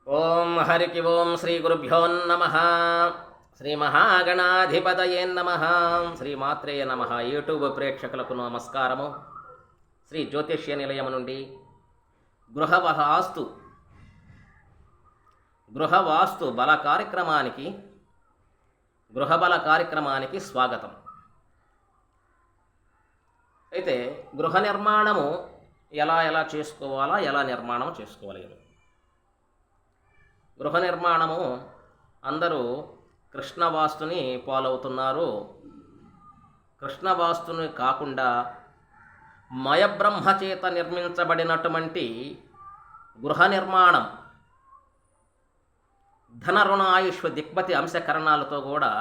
ఓం హరికి ఓం శ్రీ గురుభ్యో నమ. శ్రీ మహాగణాధిపతయే నమ. శ్రీ మాత్రేయ నమ. యూట్యూబ్ ప్రేక్షకులకు నమస్కారము. శ్రీ జ్యోతిష్య నిలయము నుండి గృహవాస్తు బల కార్యక్రమానికి స్వాగతం. అయితే గృహ నిర్మాణము ఎలా చేసుకోవాలా, ఎలా నిర్మాణం చేసుకోవాలి? గృహ నిర్మాణము అందరూ కృష్ణవాస్తుని పాలవుతున్నారు. కృష్ణవాస్తుని కాకుండా మయబ్రహ్మ చేత నిర్మించబడినటువంటి గృహ నిర్మాణం ధన రుణ ఆయుష్ దిక్పతి అంశకరణాలతో కూడా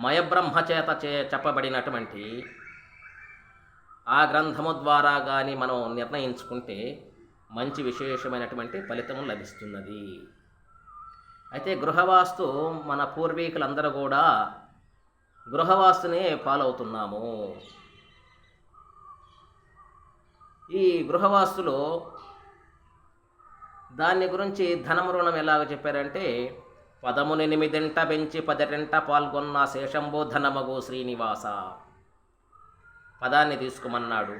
మయబ్రహ్మ చేత చెప్పబడినటువంటి ఆ గ్రంథము ద్వారా కానీ మనం నిర్ణయించుకుంటే మంచి విశేషమైనటువంటి ఫలితం లభిస్తున్నది. అయితే గృహవాస్తు మన పూర్వీకులందరూ కూడా గృహవాస్తునే ఫాలో ఈ గృహవాస్తులో దాని గురించి ధనము రుణం ఎలాగ చెప్పారంటే, పదమునెనిమిదింట పెంచి 10 పాల్గొన్న శేషంబో ధనమగు శ్రీనివాస. పదాన్ని తీసుకోమన్నాడు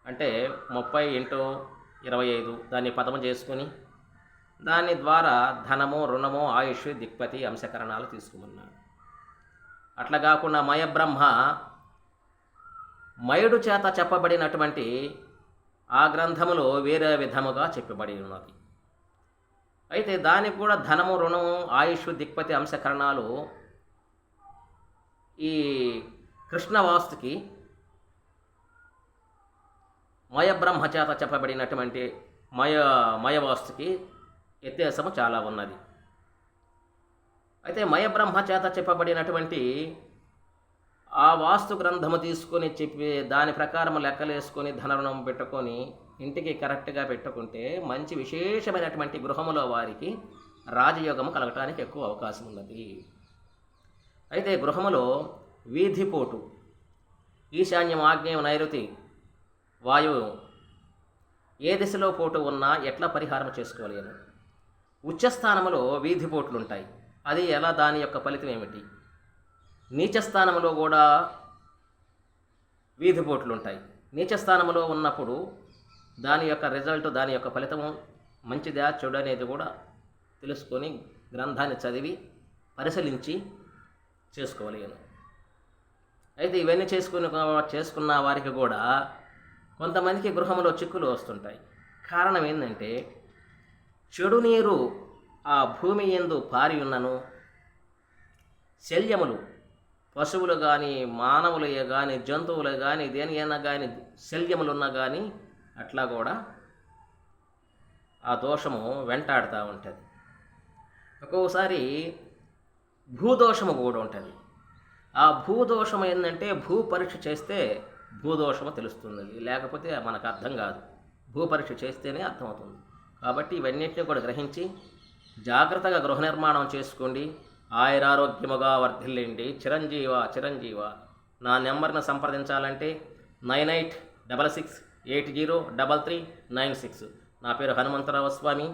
అంటే 30 × 25 దాన్ని పదము చేసుకుని దాని ద్వారా ధనము రుణము ఆయుష్ దిక్పతి అంశకరణాలు తీసుకోమన్నాడు. అట్లా కాకుండా మయబ్రహ్మ మయుడు చేత చెప్పబడినటువంటి ఆ గ్రంథములో వేరే విధముగా చెప్పబడి ఉన్నది. అయితే దానికి కూడా ధనము రుణము ఆయుష్ దిక్పతి అంశకరణాలు ఈ కృష్ణవాస్తుకి మయబ్రహ్మ చేత చెప్పబడినటువంటి మయవాస్తుకి వ్యత్యాసము చాలా ఉన్నది. అయితే మయబ్రహ్మ చేత చెప్పబడినటువంటి ఆ వాస్తు గ్రంథము తీసుకొని చెప్పి దాని ప్రకారం లెక్కలేసుకొని ధనరుణం పెట్టుకొని ఇంటికి కరెక్ట్గా పెట్టుకుంటే మంచి విశేషమైనటువంటి గృహములో వారికి రాజయోగము కలగటానికి ఎక్కువ అవకాశం ఉన్నది. అయితే గృహములో వీధిపోటు, ఈశాన్యం ఆగ్నేయం నైరుతి వాయువు ఏ దిశలో పోటు ఉన్నా ఎట్లా పరిహారం చేసుకోవాలి అని ఉచ్చస్థానములో వీధిపోట్లు ఉంటాయి. అది ఎలా, దాని యొక్క ఫలితం ఏమిటి? నీచస్థానంలో కూడా వీధిపోట్లు ఉంటాయి. నీచస్థానంలో ఉన్నప్పుడు దాని యొక్క రిజల్ట్, దాని యొక్క ఫలితము మంచిదా చెడు అనేది కూడా తెలుసుకొని గ్రంథాన్ని చదివి పరిశీలించి చేసుకోవాలి అని. అయితే ఇవన్నీ చేసుకున్న వారికి కూడా కొంతమందికి గృహంలో చిక్కులు వస్తుంటాయి. కారణం ఏంటంటే, చెడు నీరు ఆ భూమి యందు పారి ఉన్నను, శల్యములు పశువులు కానీ మానవులు కానీ జంతువులు కానీ దేనికైనా కానీ శల్యములున్నా కానీ అట్లా కూడా ఆ దోషము వెంటాడుతూ ఉంటుంది. ఒక్కోసారి భూదోషము కూడా ఉంటుంది. ఆ భూదోషం ఏంటంటే, భూ పరీక్ష చేస్తే భూదోషము తెలుస్తుంది, లేకపోతే మనకు అర్థం కాదు. భూపరీక్ష చేస్తేనే అర్థమవుతుంది. కాబట్టి ఇవన్నింటినీ కూడా గ్రహించి జాగ్రత్తగా గృహ నిర్మాణం చేసుకోండి. ఆయురారోగ్యముగా వర్ధిల్లండి. చిరంజీవ. నా నెంబర్ని సంప్రదించాలంటే 9866803396. నా పేరు హనుమంతరావు స్వామి.